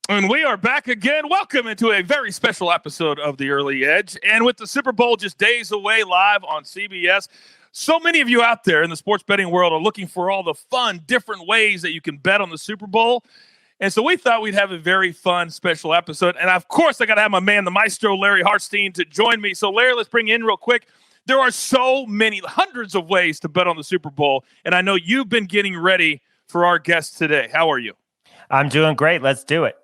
And we are back again. Welcome into a very special episode of The Early Edge. And with the Super Bowl just days away live on CBS, so many of you out there in the sports betting world are looking for all the fun, different ways that you can bet on the Super Bowl. And so we thought we'd have a very fun, special episode. And of course, I got to have my man, the maestro, Larry Hartstein, to join me. So Larry, let's bring you in real quick. There are so many, hundreds of ways to bet on the Super Bowl. And I know you've been getting ready for our guest today. How are you? I'm doing great. Let's do it.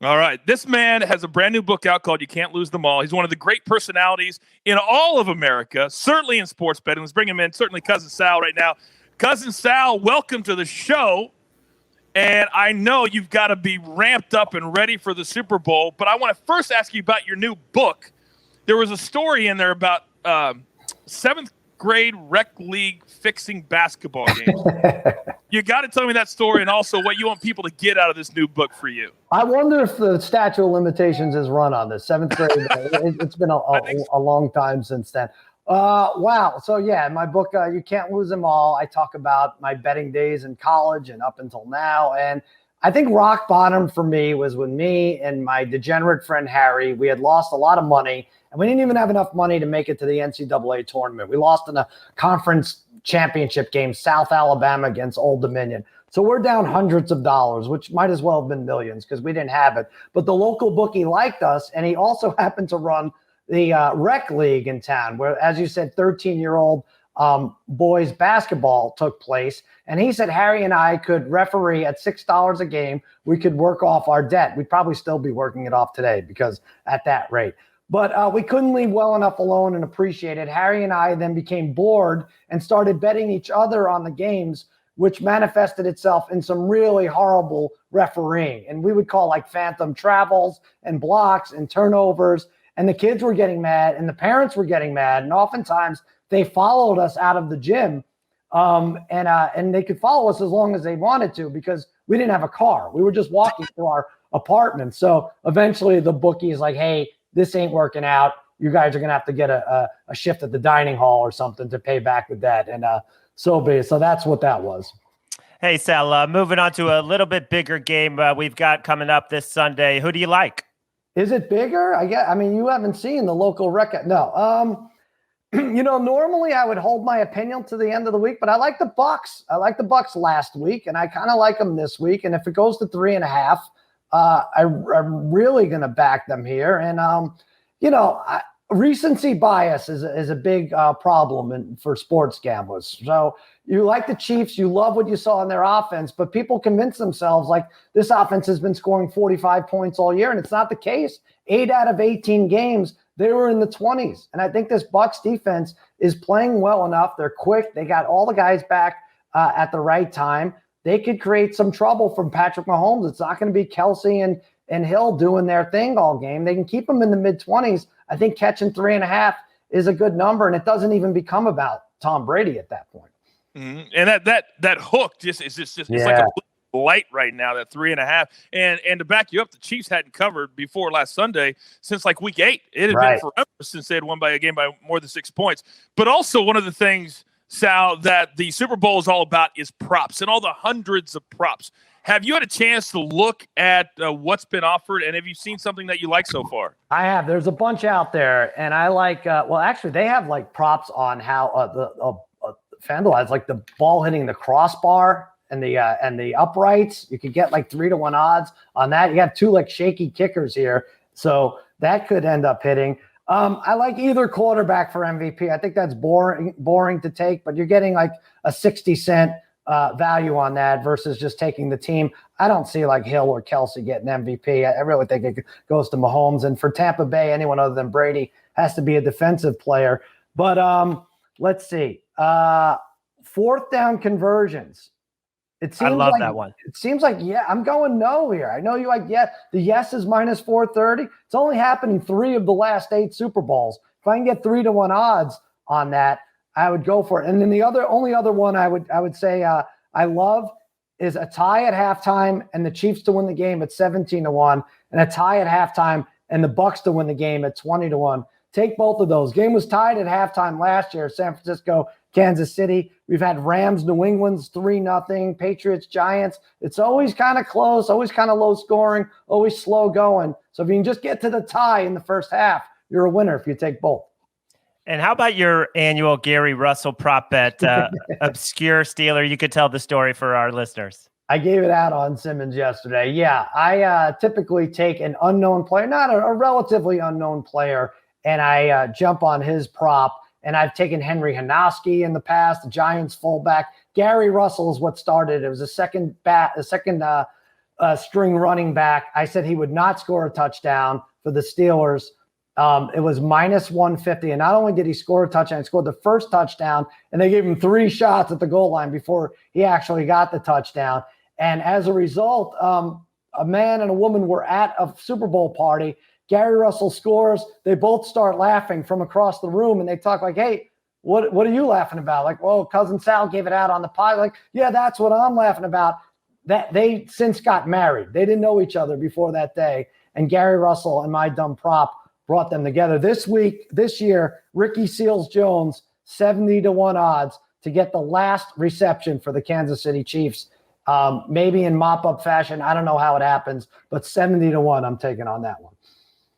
All right. This man has a brand new book out called You Can't Lose Them All. He's one of the great personalities in all of America, certainly in sports betting. Let's bring him in, certainly Cousin Sal right now. Cousin Sal, welcome to the show. And I know you've got to be ramped up and ready for the Super Bowl, but I want to first ask you about your new book. There was a story in there about seventh grade rec league fixing basketball games. You got to tell me that story and also what you want people to get out of this new book for you. I wonder if the statute of limitations is run on this. Seventh grade, it's been a long time since then. Wow. So, yeah, in my book, You Can't Lose Them All, I talk about my betting days in college and up until now. And I think rock bottom for me was when me and my degenerate friend Harry, we had lost a lot of money, and we didn't even have enough money to make it to the NCAA tournament. We lost in a conference championship game, South Alabama against Old Dominion. So we're down hundreds of dollars, which might as well have been millions because we didn't have it. But the local bookie liked us, and he also happened to run the rec league in town where, as you said, 13-year-old boys basketball took place. And he said Harry and I could referee at $6 a game. We could work off our debt. We'd probably still be working it off today because at that rate. But we couldn't leave well enough alone and appreciate it. Harry and I then became bored and started betting each other on the games, which manifested itself in some really horrible refereeing. And we would call like phantom travels and blocks and turnovers. And the kids were getting mad and the parents were getting mad. And oftentimes they followed us out of the gym. And they could follow us as long as they wanted to because we didn't have a car. We were just walking to our apartment. So eventually the bookie is like, hey, this ain't working out. You guys are going to have to get a shift at the dining hall or something to pay back the debt. And so be it. So that's what that was. Hey, Sal, moving on to a little bit bigger game we've got coming up this Sunday. Who do you like? Is it bigger? I mean, you haven't seen the local record. No. Normally I would hold my opinion to the end of the week, but I like the Bucks. I like the Bucks last week, and I kind of like them this week. And if it goes to 3.5, I'm really going to back them here. And, recency bias is a big problem for sports gamblers. So you like the Chiefs, you love what you saw in their offense, but people convince themselves like this offense has been scoring 45 points all year, and it's not the case. 8 out of 18 games, they were in the 20s. And I think this Bucks defense is playing well enough. They're quick. They got all the guys back at the right time. They could create some trouble from Patrick Mahomes. It's not going to be Kelsey and Hill doing their thing all game. They can keep them in the mid-20s. I think catching 3.5 is a good number, and it doesn't even become about Tom Brady at that point. Mm-hmm. And that hook it's like a light right now, that 3.5. And to back you up, the Chiefs hadn't covered before last Sunday since like week 8. It had been forever since they had won by a game by more than 6 points. But also one of the things, Sal, that the Super Bowl is all about is props and all the hundreds of props. Have you had a chance to look at what's been offered, and have you seen something that you like so far? I have. There's a bunch out there, and I like actually, they have like props on how the FanDuel has like the ball hitting the crossbar and the uprights. You could get like 3-1 odds on that. You have 2 like shaky kickers here, so that could end up hitting. I like either quarterback for MVP. I think that's boring to take, but you're getting like a 60-cent value on that versus just taking the team. I don't see like Hill or Kelsey getting MVP. I really think it goes to Mahomes. And for Tampa Bay, anyone other than Brady has to be a defensive player. But let's see. 4th down conversions. It seems I love that one. It seems like, I'm going no here. I know you like, the yes is minus 430. It's only happened in 3 of the last 8 Super Bowls. If I can get 3-1 odds on that, I would go for it. And then the only other one I would say I love is a tie at halftime and the Chiefs to win the game at 17-1, and a tie at halftime and the Bucks to win the game at 20-1. Take both of those. Game was tied at halftime last year. San Francisco, Kansas City. We've had Rams, New England's 3-0, Patriots, Giants. It's always kind of close, always kind of low scoring, always slow going. So if you can just get to the tie in the first half, you're a winner if you take both. And how about your annual Gary Russell prop bet, obscure Steeler? You could tell the story for our listeners. I gave it out on Simmons yesterday. Yeah, I typically take an unknown player, not a relatively unknown player, and I jump on his prop. And I've taken Henry Hanoski in the past, the Giants fullback. Gary Russell is what started. It was a second string running back. I said he would not score a touchdown for the Steelers. It was minus 150. And not only did he score a touchdown, he scored the first touchdown, and they gave him 3 shots at the goal line before he actually got the touchdown. And as a result, a man and a woman were at a Super Bowl party. Gary Russell scores. They both start laughing from across the room, and they talk like, hey, what are you laughing about? Like, well, Cousin Sal gave it out on the pod. Like, yeah, that's what I'm laughing about. That they since got married. They didn't know each other before that day. And Gary Russell and my dumb prop brought them together. This year, Ricky Seals-Jones, 70-1 odds to get the last reception for the Kansas City Chiefs. Maybe in mop-up fashion. I don't know how it happens, but 70-1, I'm taking on that one.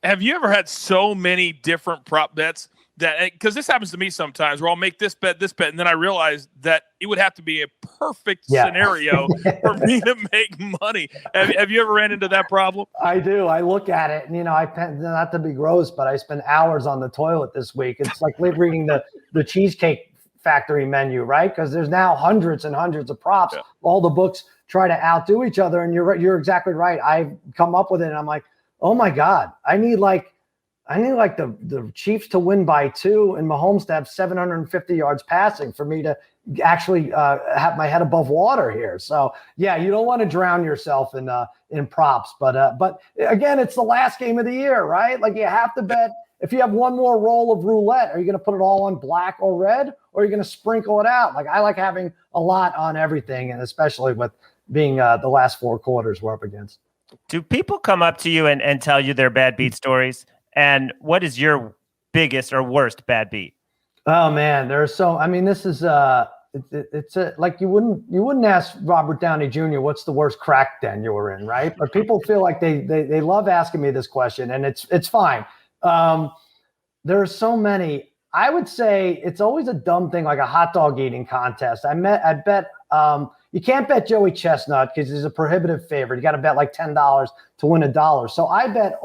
Have you ever had so many different prop bets that, because this happens to me sometimes, where I'll make this bet, and then I realize that it would have to be a perfect scenario for me to make money. Have you ever ran into that problem? I do. I look at it, and not to be gross, but I spent hours on the toilet this week. It's like reading the Cheesecake Factory menu, right? Because there's now hundreds and hundreds of props. Yeah. All the books try to outdo each other, and you're exactly right. I've come up with it, and I'm like, oh my God, I need the Chiefs to win by 2 and Mahomes to have 750 yards passing for me to actually have my head above water here. So yeah, you don't want to drown yourself in props, but again, it's the last game of the year, right? Like you have to bet. If you have one more roll of roulette, are you going to put it all on black or red, or are you going to sprinkle it out? Like I like having a lot on everything, and especially with being the last 4 quarters we're up against. Do people come up to you and tell you their bad beat stories? And what is your biggest or worst bad beat? Oh man, this is like you wouldn't ask Robert Downey Jr. what's the worst crack den you were in, right? But people feel like they love asking me this question, and it's fine. There are so many. I would say it's always a dumb thing, like a hot dog eating contest. I bet you can't bet Joey Chestnut because he's a prohibitive favorite. You got to bet like $10 to win $1. So I bet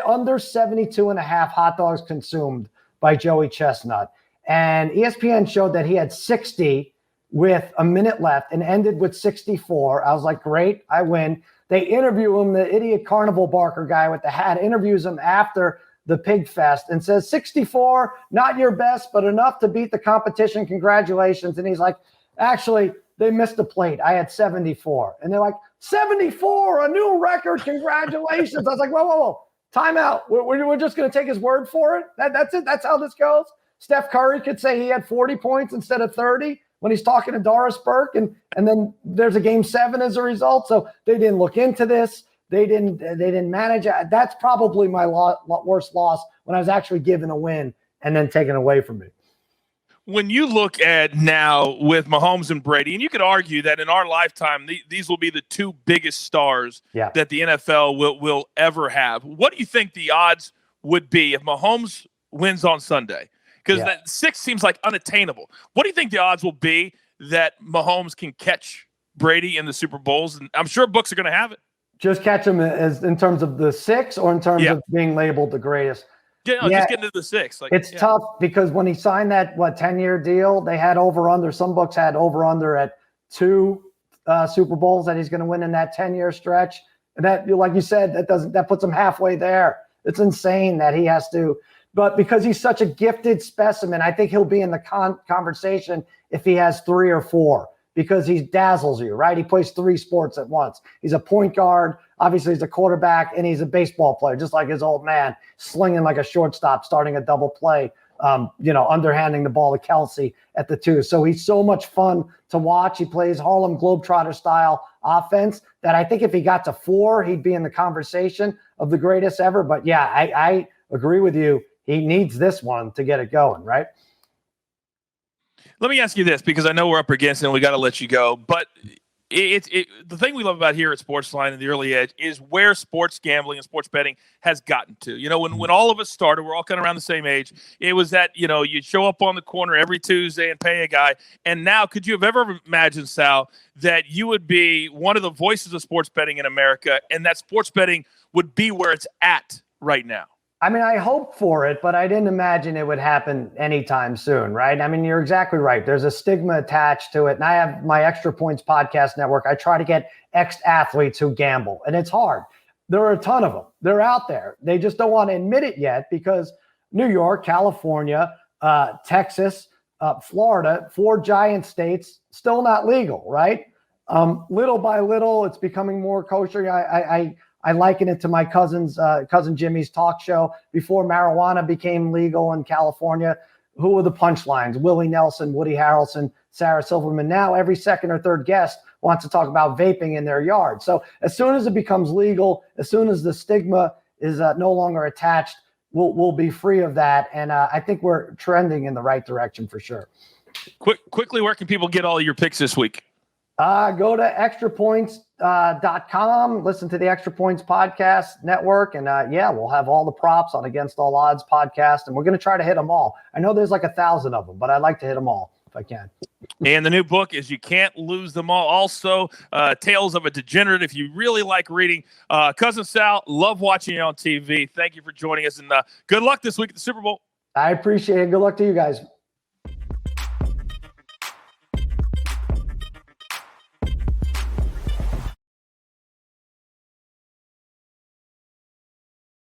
under 72.5 hot dogs consumed by Joey Chestnut. And ESPN showed that he had 60 with a minute left and ended with 64. I was like, great, I win. They interview him, the idiot carnival barker guy with the hat interviews him after the pig fest and says, 64, not your best, but enough to beat the competition. Congratulations. And he's like, actually, they missed a plate. I had 74. And they're like, 74, a new record. Congratulations. I was like, whoa. Time out. We're just going to take his word for it. That's it. That's how this goes. Steph Curry could say he had 40 points instead of 30 when he's talking to Doris Burke. And then there's a game 7 as a result. So they didn't look into this. They didn't manage it. That's probably my worst loss, when I was actually given a win and then taken away from me. When you look at now with Mahomes and Brady, and you could argue that in our lifetime, these will be the 2 biggest stars that the NFL will ever have. What do you think the odds would be if Mahomes wins on Sunday? Because that 6 seems like unattainable. What do you think the odds will be that Mahomes can catch Brady in the Super Bowls? And I'm sure books are going to have it. Just catch him as in terms of the 6 or in terms of being labeled the greatest? Just get into the 6. It's tough because when he signed that 10-year deal, they had over/under. Some books had over/under at 2 Super Bowls that he's going to win in that 10-year stretch. And that, like you said, that puts him halfway there. It's insane that he has to. But because he's such a gifted specimen, I think he'll be in the conversation if he has 3 or 4. Because he dazzles you, right? He plays 3 sports at once. He's a point guard. Obviously, he's a quarterback, and he's a baseball player, just like his old man, slinging like a shortstop, starting a double play, underhanding the ball to Kelsey at the 2. So he's so much fun to watch. He plays Harlem Globetrotter style offense that I think if he got to 4, he'd be in the conversation of the greatest ever. But yeah, I agree with you. he needs this one to get it going, right? Let me ask you this, because I know we're up against it and we got to let you go, but the thing we love about here at SportsLine and the Early Edge is where sports gambling and sports betting has gotten to. You know, when all of us started, we're all kind of around the same age. It was that, you know, you'd show up on the corner every Tuesday and pay a guy. And now, could you have ever imagined, Sal, that you would be one of the voices of sports betting in America, and that sports betting would be where it's at right now? I mean, I hoped for it, but I didn't imagine it would happen anytime soon, right? I mean, you're exactly right. There's a stigma attached to it. And I have my Extra Points podcast network. I try to get ex-athletes who gamble, and it's hard. There are a ton of them. They're out there. They just don't want to admit it yet because New York, California, Texas, Florida, 4 giant states, still not legal, right? Little by little, it's becoming more kosher. I liken it to my cousin Jimmy's talk show. Before marijuana became legal in California, who were the punchlines? Willie Nelson, Woody Harrelson, Sarah Silverman. Now every second or third guest wants to talk about vaping in their yard. So as soon as it becomes legal, as soon as the stigma is no longer attached, we'll be free of that. And I think we're trending in the right direction for sure. Quickly, where can people get all your picks this week? Go to extrapoints.com, listen to the Extra Points podcast network. And we'll have all the props on Against All Odds podcast. And we're going to try to hit them all. I know there's like 1,000 of them, but I'd like to hit them all if I can. And the new book is You Can't Lose Them All. Also, Tales of a Degenerate, if you really like reading. Cousin Sal, love watching you on TV. Thank you for joining us. And good luck this week at the Super Bowl. I appreciate it. Good luck to you guys.